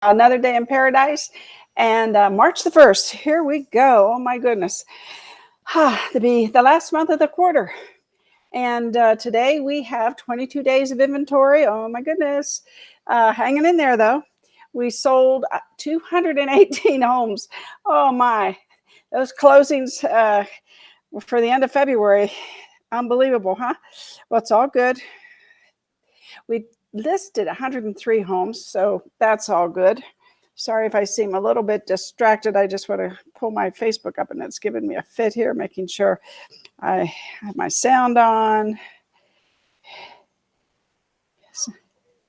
Another day in paradise. And March the 1st, here we go. Oh my goodness. To be the last month of the quarter. And today we have 22 days of inventory. Oh my goodness. Hanging in there though. We sold 218 homes. Oh my. Those closings for the end of February. Unbelievable, huh? Well, it's all good. We listed 103 homes, so that's all good. Sorry if I seem a little bit distracted. I just want to pull my Facebook up and it's giving me a fit here, making sure I have my sound on.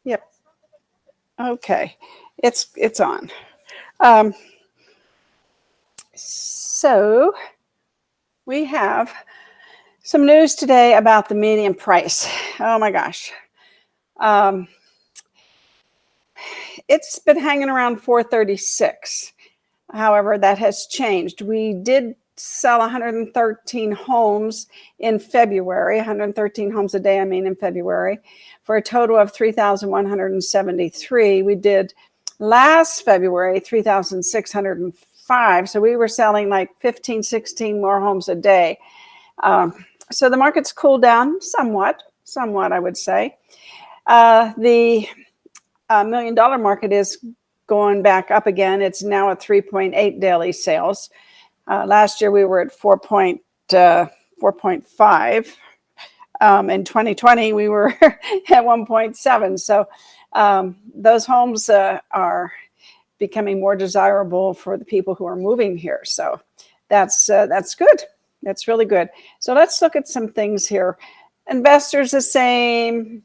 Yep. Okay. It's on. So we have some news today about the median price. Oh my gosh. It's been hanging around 436. However, that has changed. We did sell 113 homes in February, 113 homes a day, I mean, in February, for a total of 3,173. We did last February 3,605. So we were selling like 15, 16 more homes a day. So the market's cooled down somewhat, I would say. The $1 million market is going back up again. It's now at 3.8 daily sales. Last year we were at 4.5. In 2020 we were at 1.7. So those homes are becoming more desirable for the people who are moving here. So that's good. That's really good. So let's look at some things here. Investors the same.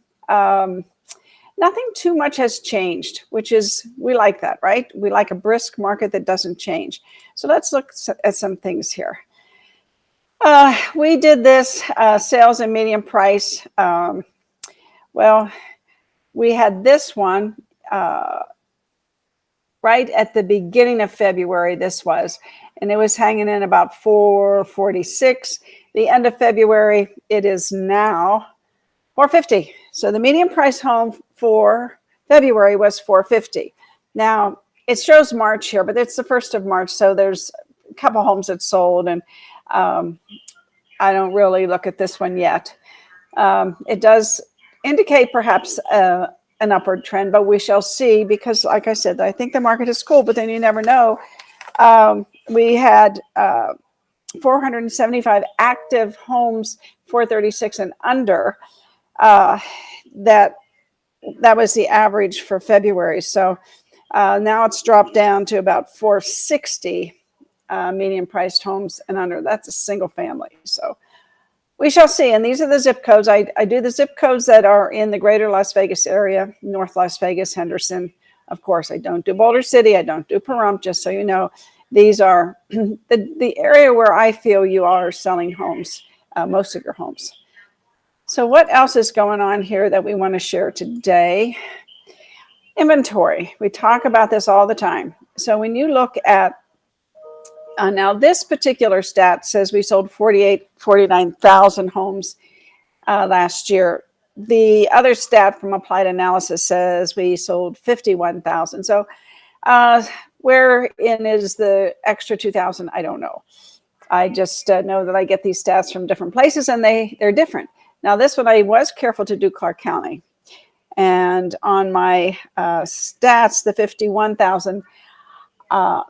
Nothing too much has changed, which is, we like that, right? We like a brisk market that doesn't change. So let's look at some things here. We did this sales and median price. Well, we had this one right at the beginning of February, this was, and it was hanging in about 446. The end of February, it is now 450. So the median price home for February was 450. Now it shows March here, but it's the 1st of March. So there's a couple homes that sold, and I don't really look at this one yet. It does indicate perhaps an upward trend, but we shall see, because like I said, I think the market is cool, but then you never know. We had 475 active homes, 436 and under. That was the average for February. So now it's dropped down to about 460 median priced homes and under. That's a single family. So we shall see. And these are the zip codes. I do the zip codes that are in the greater Las Vegas area, North Las Vegas, Henderson. Of course, I don't do Boulder City. I don't do Pahrump, just so you know. These are the area where I feel you are selling homes, most of your homes. So what else is going on here that we want to share today? Inventory. We talk about this all the time. So when you look at, now this particular stat says we sold 49,000 homes last year. The other stat from Applied Analysis says we sold 51,000. So wherein is the extra 2,000? I don't know. I just know that I get these stats from different places, and they're different. Now, this one, I was careful to do Clark County. And on my stats, the 51,000,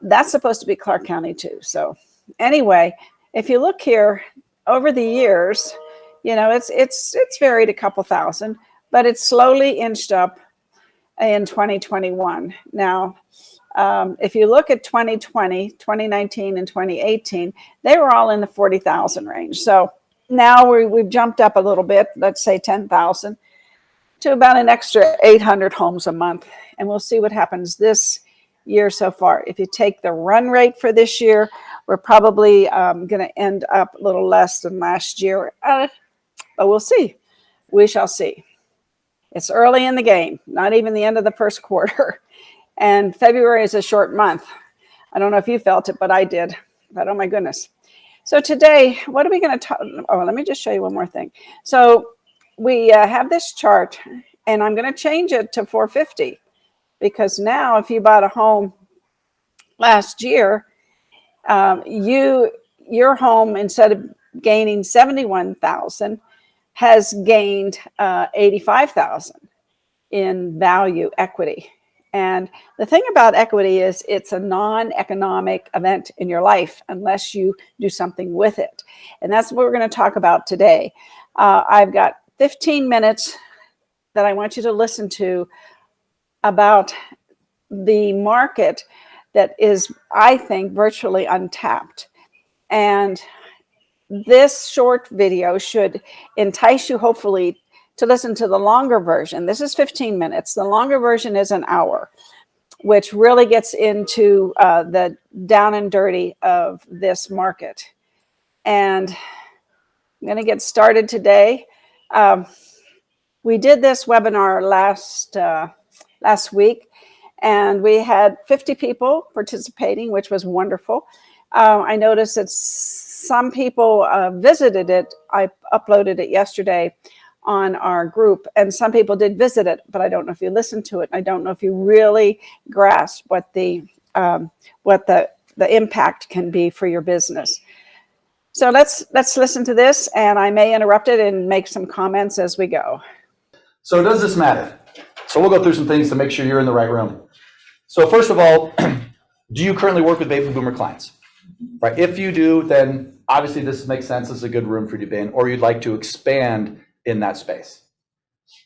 that's supposed to be Clark County too. So anyway, if you look here over the years, you know, it's varied a couple thousand, but it's slowly inched up in 2021. Now, if you look at 2020, 2019, and 2018, they were all in the 40,000 range. So now we've jumped up a little bit, let's say 10,000, to about an extra 800 homes a month. And we'll see what happens this year so far. If you take the run rate for this year, we're probably going to end up a little less than last year. But we'll see. We shall see. It's early in the game, not even the end of the first quarter. And February is a short month. I don't know if you felt it, but I did. But oh my goodness. So today, what are we going to talk? Oh, let me just show you one more thing. So we have this chart, and I'm going to change it to 450. because now if you bought a home last year, your home, instead of gaining 71,000, has gained 85,000 in value equity. And the thing about equity is it's a non-economic event in your life unless you do something with it. And that's what we're going to talk about today. I've got 15 minutes that I want you to listen to about the market that is, I think, virtually untapped. And this short video should entice you, hopefully, to listen to the longer version. This is 15 minutes. The longer version is an hour, which really gets into the down and dirty of this market. And I'm going to get started today. We did this webinar last week, and we had 50 people participating, which was wonderful. I noticed that some people visited it. I uploaded it yesterday on our group, and some people did visit it, but I don't know if you listened to it. I don't know if you really grasp what the impact can be for your business. So let's listen to this, and I may interrupt it and make some comments as we go. So does this matter? So we'll go through some things to make sure you're in the right room. So first of all, do you currently work with baby boomer clients? Right? If you do, then obviously this makes sense. This is a good room for you to be in, or you'd like to expand in that space.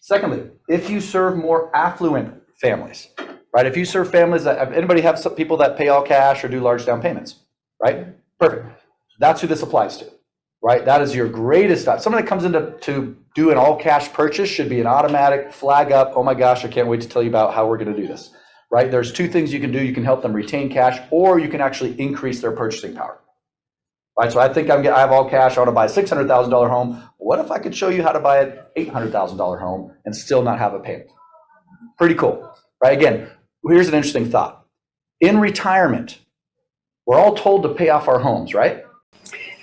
Secondly, if you serve more affluent families, right? If you serve families that, anybody have some people that pay all cash or do large down payments, right? Perfect. That's who this applies to, right? That is your greatest stuff. Someone that comes in to do an all cash purchase should be an automatic flag up. Oh my gosh, I can't wait to tell you about how we're going to do this, right? There's two things you can do. You can help them retain cash, or you can actually increase their purchasing power. Right, so I think I have all cash. I want to buy a $600,000 home. What if I could show you how to buy an $800,000 home and still not have a payment? Pretty cool, right? Again, here's an interesting thought. In retirement, we're all told to pay off our homes, right?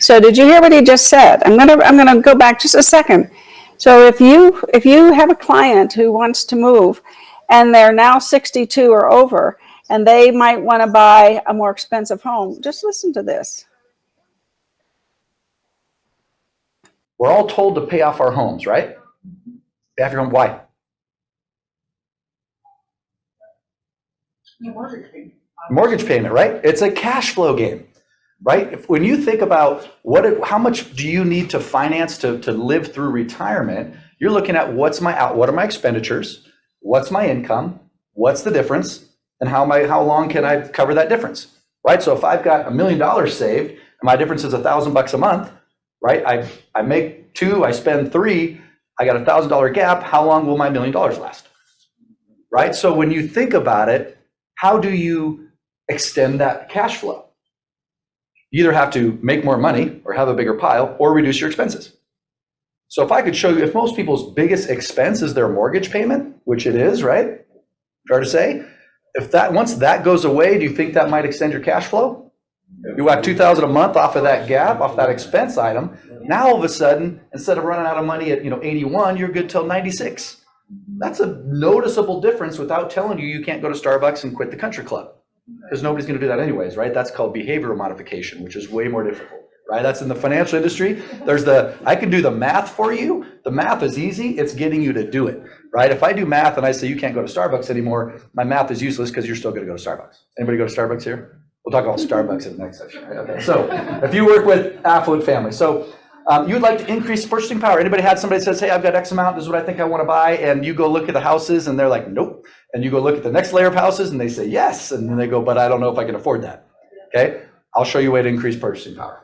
So did you hear what he just said? I'm gonna go back just a second. So if you have a client who wants to move, and they're now 62 or over, and they might want to buy a more expensive home, just listen to this. We're all told to pay off our homes, right? Pay off your home. Why? Mortgage payment, right? It's a cash flow game, right? When you think about how much do you need to finance to live through retirement, you're looking at what are my expenditures, what's my income, what's the difference, and how long can I cover that difference, right? So if I've got $1 million saved and my difference is $1,000 a month, right? I make $2, I spend $3, I got $1,000 gap. How long will my $1 million last? Right? So when you think about it, how do you extend that cash flow? You either have to make more money or have a bigger pile or reduce your expenses. So if I could show you, if most people's biggest expense is their mortgage payment, which it is, right? Fair to say, once that goes away, do you think that might extend your cash flow? You whack $2,000 a month off of that gap, off that expense item. Now all of a sudden, instead of running out of money at 81, you're good till 96. That's a noticeable difference without telling you can't go to Starbucks and quit the country club, because nobody's going to do that anyways, right? That's called behavioral modification, which is way more difficult, right? That's in the financial industry. I can do the math for you. The math is easy. It's getting you to do it, right? If I do math and I say you can't go to Starbucks anymore, my math is useless because you're still going to go to Starbucks. Anybody go to Starbucks here? We'll talk about Starbucks in the next section. Right? Okay. So if you work with affluent families, so you would like to increase purchasing power. Anybody had somebody that says, hey, I've got X amount, this is what I think I want to buy, and you go look at the houses and they're like, nope. And you go look at the next layer of houses and they say yes. And then they go, but I don't know if I can afford that. Okay. I'll show you a way to increase purchasing power.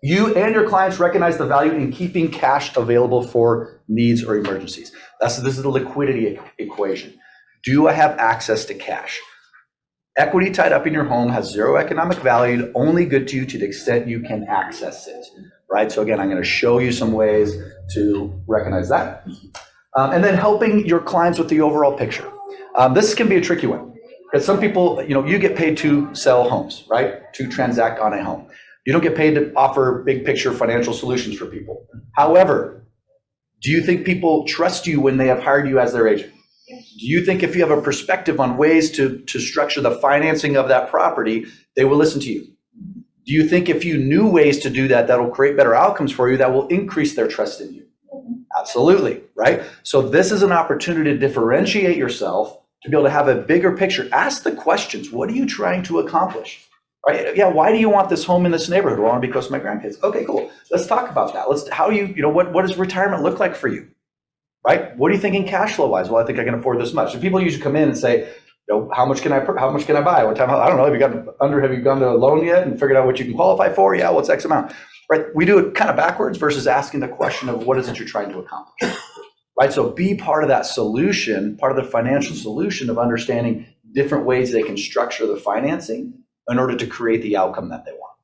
You and your clients recognize the value in keeping cash available for needs or emergencies. This is the liquidity equation. Do I have access to cash? Equity tied up in your home has zero economic value, only good to you to the extent you can access it, right? So again, I'm going to show you some ways to recognize that. And then helping your clients with the overall picture. This can be a tricky one, because some people, you get paid to sell homes, right? To transact on a home. You don't get paid to offer big picture financial solutions for people. However, do you think people trust you when they have hired you as their agent? Do you think if you have a perspective on ways to structure the financing of that property, they will listen to you? Do you think if you knew ways to do that, that'll create better outcomes for you, that will increase their trust in you? Absolutely, right? So this is an opportunity to differentiate yourself, to be able to have a bigger picture. Ask the questions. What are you trying to accomplish? Right? Yeah, why do you want this home in this neighborhood? Well, I want to be close to my grandkids. Okay, cool. Let's talk about that. What does retirement look like for you? Right? What are you thinking cash flow wise? Well, I think I can afford this much. And people usually come in and say, how much can I buy? What time? I don't know. Have you gone to a loan yet and figured out what you can qualify for? Yeah, what's X amount? Right? We do it kind of backwards versus asking the question of what is it you're trying to accomplish? Right? So be part of that solution, part of the financial solution of understanding different ways they can structure the financing in order to create the outcome that they want.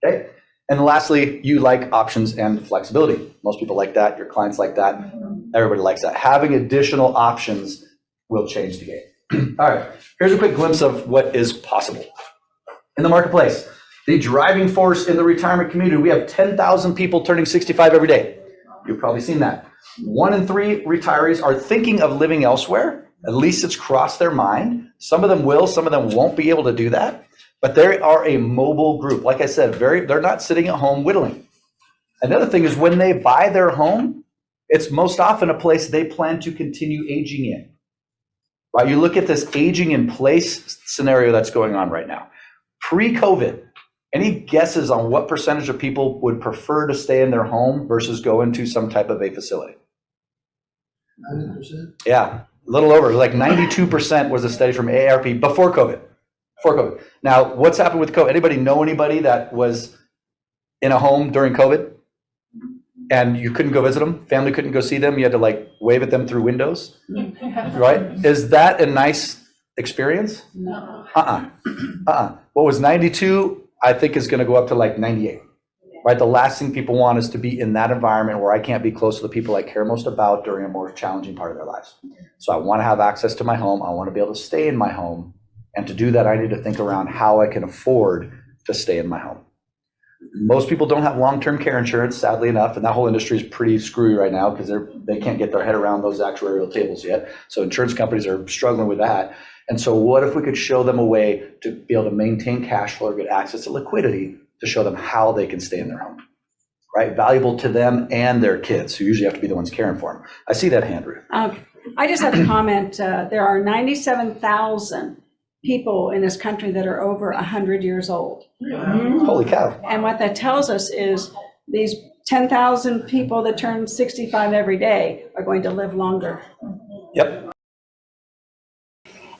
Okay? And lastly, you like options and flexibility. Most people like that. Your clients like that. Everybody likes that. Having additional options will change the game. All right, here's a quick glimpse of what is possible in the marketplace. The driving force in the retirement community, we have 10,000 people turning 65 every day. You've probably seen that. 1 in 3 retirees are thinking of living elsewhere. At least it's crossed their mind. Some of them will, some of them won't be able to do that. But they are a mobile group. Like I said, they're not sitting at home whittling. Another thing is when they buy their home, it's most often a place they plan to continue aging in. Right? You look at this aging in place scenario that's going on right now. Pre-COVID, any guesses on what percentage of people would prefer to stay in their home versus go into some type of a facility? 90%? Yeah, a little over, like 92% was a study from AARP before COVID. Now, what's happened with COVID? Anybody know anybody that was in a home during COVID and you couldn't go visit them? Family couldn't go see them? You had to like wave at them through windows, right? Is that a nice experience? No. What was 92, I think is going to go up to like 98, right? The last thing people want is to be in that environment where I can't be close to the people I care most about during a more challenging part of their lives. So I want to have access to my home. I want to be able to stay in my home. And to do that, I need to think around how I can afford to stay in my home. Most people don't have long-term care insurance, sadly enough, and that whole industry is pretty screwy right now because they can't get their head around those actuarial tables yet. So insurance companies are struggling with that. And so what if we could show them a way to be able to maintain cash flow or get access to liquidity to show them how they can stay in their home, right? Valuable to them and their kids, who usually have to be the ones caring for them. I see that hand, Ruth. I just have a comment. There are 97,000 people in this country that are over 100 years old. Holy cow. And what that tells us is these 10,000 people that turn 65 every day are going to live longer. Yep.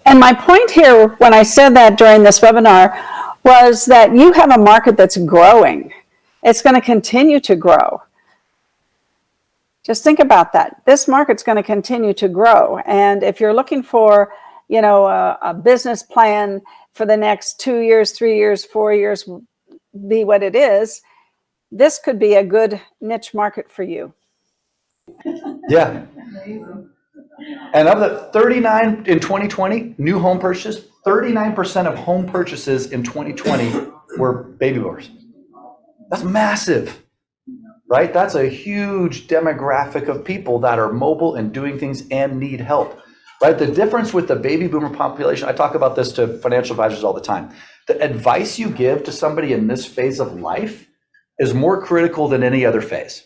And my point here when I said that during this webinar was that you have a market that's growing. It's going to continue to grow. Just think about that. This market's going to continue to grow. And if you're looking for, a business plan for the next 2 years, 3 years, 4 years, be what it is, this could be a good niche market for you. Yeah. And of the 39 in 2020, new home purchases, 39% of home purchases in 2020 were baby boomers. That's massive, right? That's a huge demographic of people that are mobile and doing things and need help, right? The difference with the baby boomer population, I talk about this to financial advisors all the time. The advice you give to somebody in this phase of life is more critical than any other phase,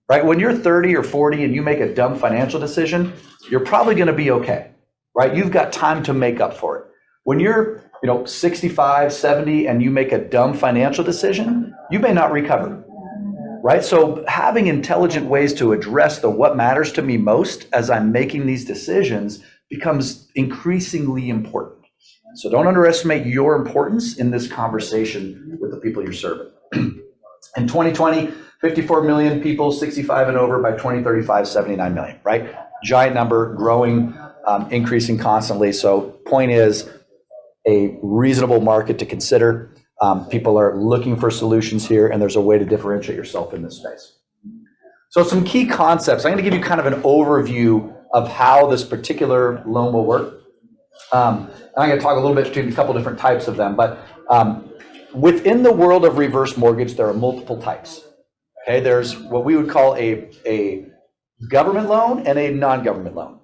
right? When you're 30 or 40 and you make a dumb financial decision, you're probably going to be okay, right? You've got time to make up for it. When you're 65, 70, and you make a dumb financial decision, you may not recover, right? So having intelligent ways to address the what matters to me most as I'm making these decisions becomes increasingly important. So don't underestimate your importance in this conversation with the people you're serving. In 2020, 54 million people 65 and over. By 2035, 79 million, right? Giant number, growing, increasing constantly. So point is, a reasonable market to consider. People are looking for solutions here, and there's a way to differentiate yourself in this space. So some key concepts. I'm going to give you kind of an overview of how this particular loan will work. I'm going to talk a little bit between a couple different types of them, but within the world of reverse mortgage, there are multiple types. Okay, there's what we would call a government loan and a non-government loan.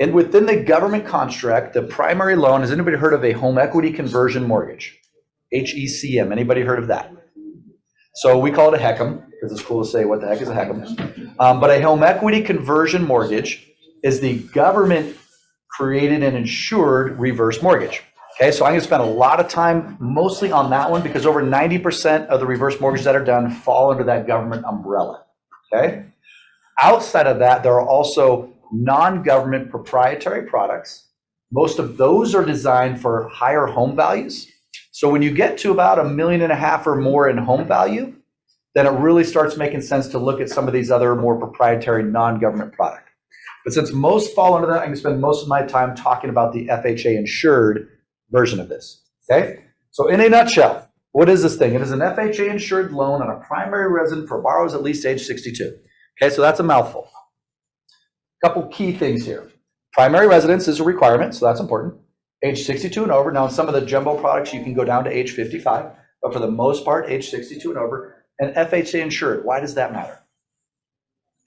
And within the government construct, the primary loan, has anybody heard of a home equity conversion mortgage? HECM, anybody heard of that? So we call it a HECM, because it's cool to say what the heck is a HECM. But a home equity conversion mortgage is the government created and insured reverse mortgage. Okay, so I'm going to spend a lot of time mostly on that one because over 90% of the reverse mortgages that are done fall under that government umbrella. Okay, outside of that, there are also non-government proprietary products. Most of those are designed for higher home values. So when you get to about $1.5 million or more in home value, then it really starts making sense to look at some of these other more proprietary non-government products. But since most fall under that, I'm going to spend most of my time talking about the FHA insured version of this. Okay? So in a nutshell, what is this thing? It is an FHA insured loan on a primary resident for borrowers at least age 62. Okay, so that's a mouthful. A couple key things here. Primary residence is a requirement, so that's important. Age 62 and over. Now, in some of the jumbo products, you can go down to age 55, but for the most part, age 62 and over. And FHA insured. Why does that matter?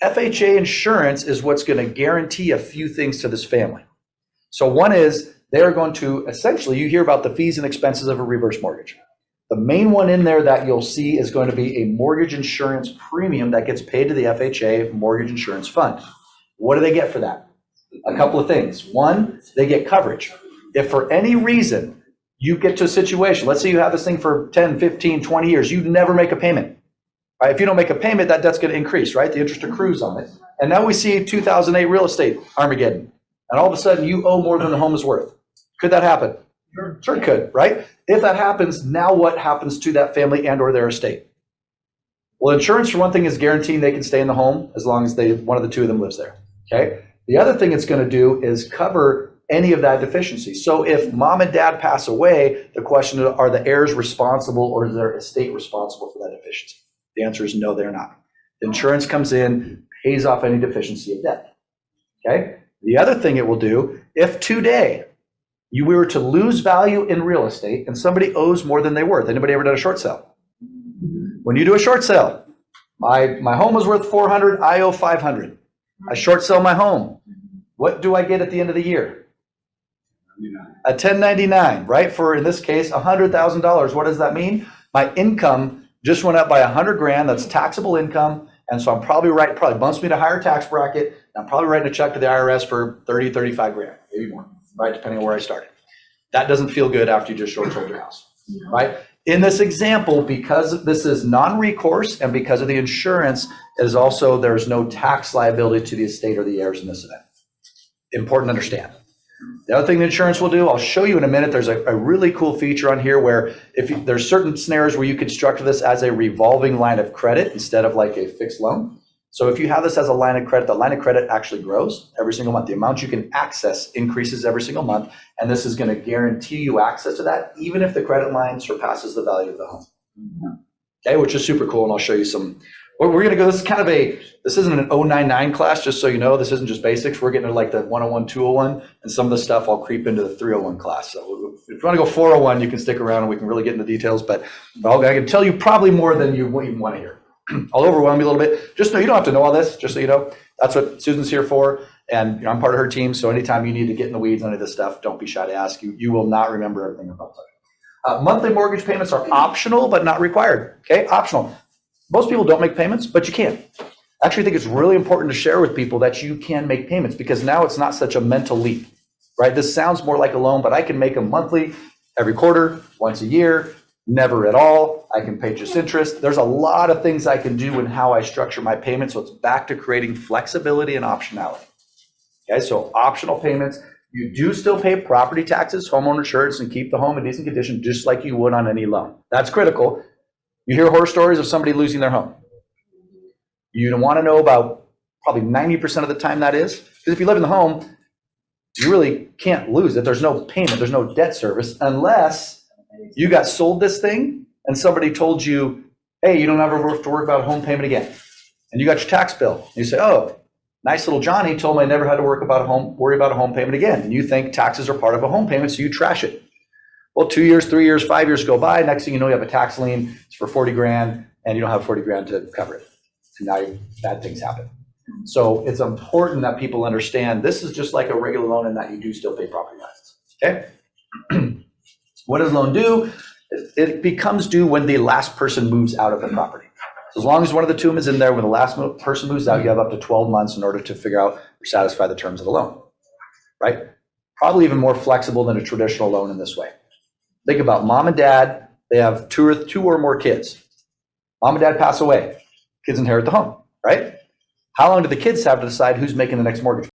FHA insurance is what's going to guarantee a few things to this family. So one is they're going to essentially, you hear about the fees and expenses of a reverse mortgage. The main one in there that you'll see is going to be a mortgage insurance premium that gets paid to the FHA Mortgage Insurance Fund. What do they get for that? A couple of things. One, they get coverage. If for any reason you get to a situation, let's say you have this thing for 10, 15, 20 years, you never make a payment. Right? If you don't make a payment, that debt's going to increase, right? The interest accrues on it. And now we see 2008 real estate Armageddon. And all of a sudden you owe more than the home is worth. Could that happen? Sure it could, right? If that happens, now what happens to that family and or their estate? Well, insurance, for one thing, is guaranteeing they can stay in the home as long as one of the two of them lives there, okay? The other thing it's going to do is cover any of that deficiency. So if mom and dad pass away, the question is, are the heirs responsible or is their estate responsible for that deficiency? The answer is no, they're not. The insurance comes in, pays off any deficiency of debt, okay? The other thing it will do, if today we were to lose value in real estate and somebody owes more than they're worth. Anybody ever done a short sale? When you do a short sale, my home was worth 400, I owe 500. I short sell my home. What do I get at the end of the year? A 1099, right? For, in this case, $100,000. What does that mean? My income just went up by 100 grand. That's taxable income. And so I'm probably bumps me to a higher tax bracket. I'm probably writing a check to the IRS for 30, 35 grand, maybe more, right? Depending on where I started. That doesn't feel good after you just short sold your house, right? In this example, because this is non-recourse and because of the insurance, it is also, there's no tax liability to the estate or the heirs in this event. Important to understand. The other thing the insurance will do, I'll show you in a minute, there's a really cool feature on here where there's certain scenarios where you could structure this as a revolving line of credit instead of like a fixed loan. So if you have this as a line of credit, the line of credit actually grows every single month. The amount you can access increases every single month. And this is going to guarantee you access to that, even if the credit line surpasses the value of the home. Okay, which is super cool. And I'll show you some. We're going to go, this is kind of this isn't an 099 class, just so you know. This isn't just basics. We're getting to like the 101, 201, and some of the stuff I'll creep into the 301 class. So if you want to go 401, you can stick around and we can really get into details. But I can tell you probably more than you even want to hear. I'll overwhelm you a little bit. Just know you don't have to know all this, just so you know. That's what Susan's here for. And I'm part of her team. So anytime you need to get in the weeds on any of this stuff, don't be shy to ask. You will not remember everything about that. Monthly mortgage payments are optional, but not required. Okay, optional. Most people don't make payments, but you can. I actually think it's really important to share with people that you can make payments because now it's not such a mental leap, right? This sounds more like a loan, but I can make them monthly, every quarter, once a year, never at all. I can pay just interest. There's a lot of things I can do in how I structure my payments. So it's back to creating flexibility and optionality. Okay, so optional payments. You do still pay property taxes, homeowner insurance, and keep the home in decent condition just like you would on any loan. That's critical. You hear horror stories of somebody losing their home. You want to know about probably 90% of the time that is. Because if you live in the home, you really can't lose it. There's no payment. There's no debt service unless you got sold this thing and somebody told you, hey, you don't ever have to worry about a home payment again. And you got your tax bill. And you say, oh, nice little Johnny told me I never had to worry about a home payment again. And you think taxes are part of a home payment, so you trash it. Well, 2 years, 3 years, 5 years go by. Next thing you know, you have a tax lien. It's for 40 grand, and you don't have 40 grand to cover it. And now bad things happen. So it's important that people understand this is just like a regular loan and that you do still pay property taxes. Okay. What does loan do? It becomes due when the last person moves out of the property. So as long as one of the two is in there, when the last person moves out, you have up to 12 months in order to figure out or satisfy the terms of the loan, right? Probably even more flexible than a traditional loan in this way. Think about mom and dad. They have two or more kids. Mom and dad pass away. Kids inherit the home, right? How long do the kids have to decide who's making the next mortgage?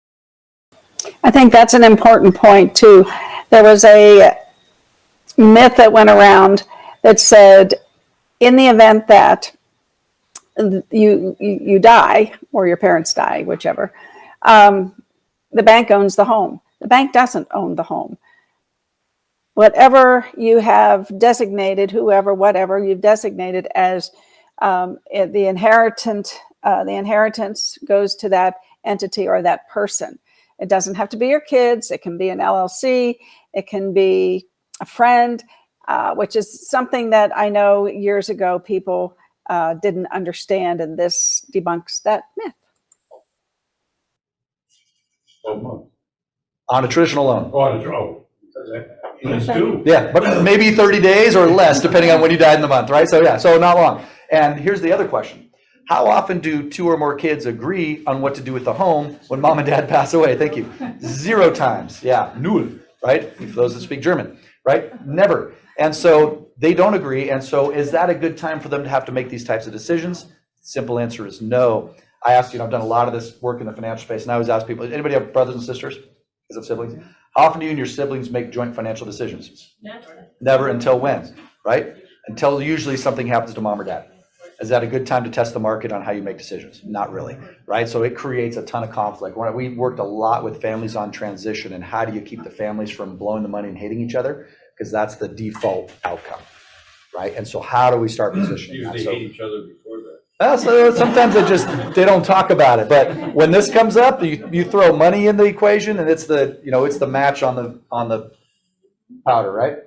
I think that's an important point too. There was a myth that went around that said, in the event that you die or your parents die, whichever, the bank owns the home. The bank doesn't own the home. Whatever you have designated, whatever you've designated as the inheritance goes to that entity or that person. It doesn't have to be your kids. It can be an LLC. It can be a friend, which is something that I know years ago people didn't understand, and this debunks that myth. On a traditional loan. That's two. Yeah, but maybe 30 days or less, depending on when you died in the month, right? So yeah, so not long. And here's the other question. How often do two or more kids agree on what to do with the home when mom and dad pass away? Thank you. 0 times. Yeah, null, right? For those that speak German, right? Never. And so they don't agree. And so is that a good time for them to have to make these types of decisions? Simple answer is no. I asked, I've done a lot of this work in the financial space, and I always ask people, anybody have brothers and sisters? Because of siblings? How often do you and your siblings make joint financial decisions? Never until when, right? Until usually something happens to mom or dad. Is that a good time to test the market on how you make decisions? Not really, right? So it creates a ton of conflict. We worked a lot with families on transition and how do you keep the families from blowing the money and hating each other? Because that's the default outcome, right? And so how do we start positioning that? They So, hate each other before that. so sometimes they don't talk about it. But when this comes up, you throw money in the equation and it's the match on the powder, right?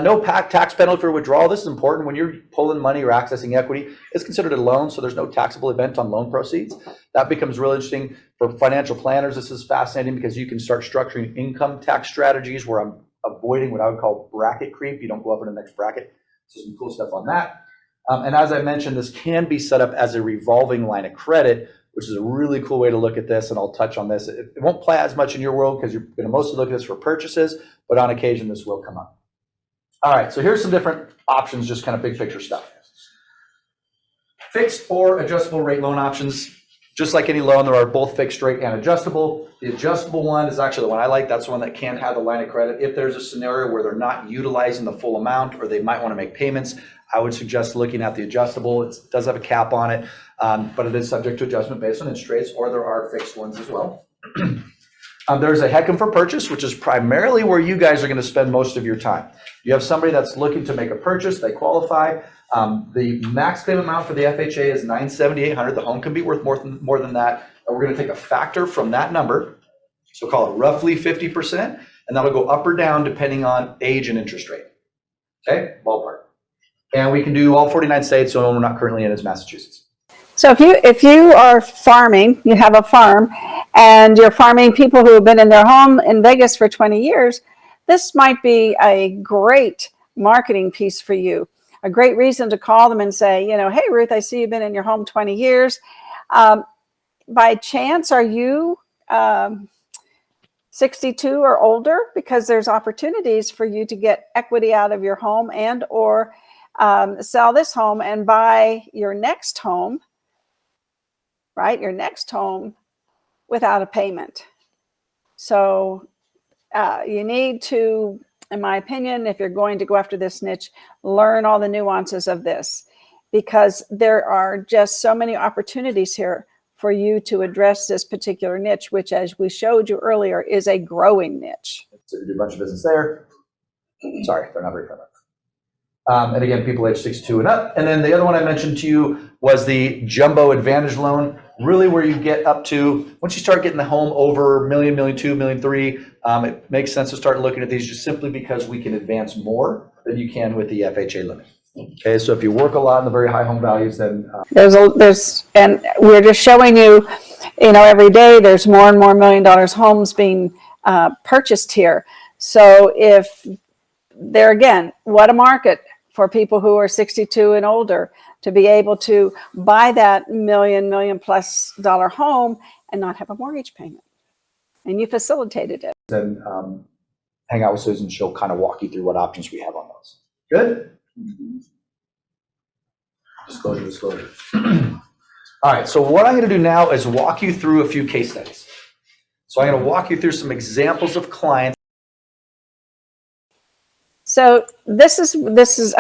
No tax penalty for withdrawal. This is important. When you're pulling money or accessing equity, it's considered a loan, so there's no taxable event on loan proceeds. That becomes really interesting for financial planners. This is fascinating because you can start structuring income tax strategies where I'm avoiding what I would call bracket creep. You don't go up in the next bracket. So some cool stuff on that. And as I mentioned, this can be set up as a revolving line of credit, which is a really cool way to look at this, and I'll touch on this. It won't play as much in your world because you're going to mostly look at this for purchases, but on occasion this will come up. All right, so here's some different options, just kind of big picture stuff. Fixed or adjustable rate loan options. Just like any loan, there are both fixed rate and adjustable. The adjustable one is actually the one I like. That's the one that can have the line of credit. If there's a scenario where they're not utilizing the full amount or they might want to make payments, I would suggest looking at the adjustable. It does have a cap on it, but it is subject to adjustment based on interest rates, or there are fixed ones as well. There's a HECM for purchase, which is primarily where you guys are going to spend most of your time. You have somebody that's looking to make a purchase, they qualify. The max payment amount for the FHA is $978,000. The home can be worth more than that. And we're going to take a factor from that number, so call it roughly 50%, and that'll go up or down depending on age and interest rate. Okay, ballpark. And we can do all 49 states, so the one we're not currently in is Massachusetts. So if you are farming, you have a farm, and you're farming people who have been in their home in Vegas for 20 years, this might be a great marketing piece for you. A great reason to call them and say, hey, Ruth, I see you've been in your home 20 years. By chance, are you 62 or older? Because there's opportunities for you to get equity out of your home and or sell this home and buy your next home, right? Your next home without a payment. So you need to, in my opinion, if you're going to go after this niche, learn all the nuances of this, because there are just so many opportunities here for you to address this particular niche, which, as we showed you earlier, is a growing niche. So we do a bunch of business there. Sorry, they're not very friendly. And again, people age 62 and up. And then the other one I mentioned to you was the jumbo advantage loan, really where you get up to, once you start getting the home over $1 million, $1.2 million, $1.3 million, it makes sense to start looking at these just simply because we can advance more than you can with the FHA limit. Okay, so if you work a lot in the very high home values, then and we're just showing you, every day there's more and more $1 million homes being purchased here. So if there again, what a market for people who are 62 and older to be able to buy that million plus dollar home and not have a mortgage payment. And you facilitated it. then hang out with Susan. She'll kind of walk you through what options we have on those. Good? Disclosure. All right, so what I'm going to do now is walk you through a few case studies. So I'm going to walk you through some examples of clients. So this is this is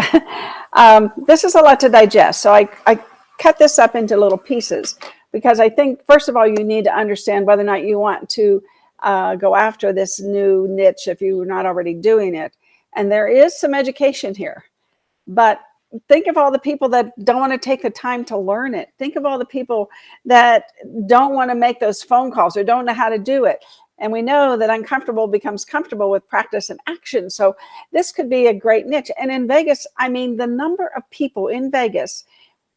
a lot to digest. So I cut this up into little pieces because I think, first of all, you need to understand whether or not you want to go after this new niche if you're not already doing it. And there is some education here, but think of all the people that don't want to take the time to learn it. Think of all the people that don't want to make those phone calls or don't know how to do it. And we know that uncomfortable becomes comfortable with practice and action. So this could be a great niche. And in Vegas, I mean, the number of people in Vegas,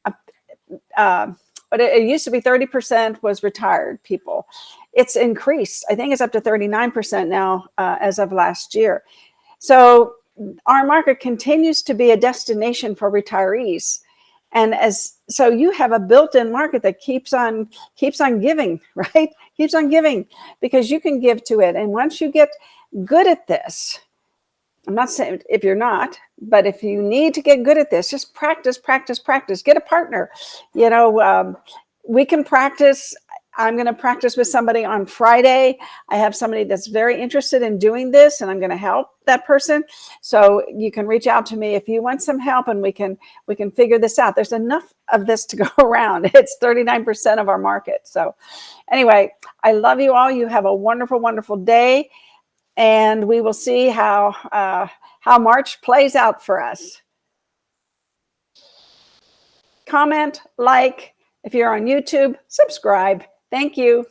but it used to be 30% was retired people. It's increased. I think it's up to 39% now as of last year. So our market continues to be a destination for retirees. And so you have a built-in market that keeps on giving, right? Keeps on giving because you can give to it. And once you get good at this, I'm not saying if you're not, but if you need to get good at this, just practice. Get a partner. We can practice. I'm going to practice with somebody on Friday. I have somebody that's very interested in doing this, and I'm going to help that person. So you can reach out to me if you want some help, and we can figure this out. There's enough of this to go around. It's 39% of our market. So anyway, I love you all. You have a wonderful, wonderful day, and we will see how March plays out for us. Comment, like. If you're on YouTube, subscribe. Thank you.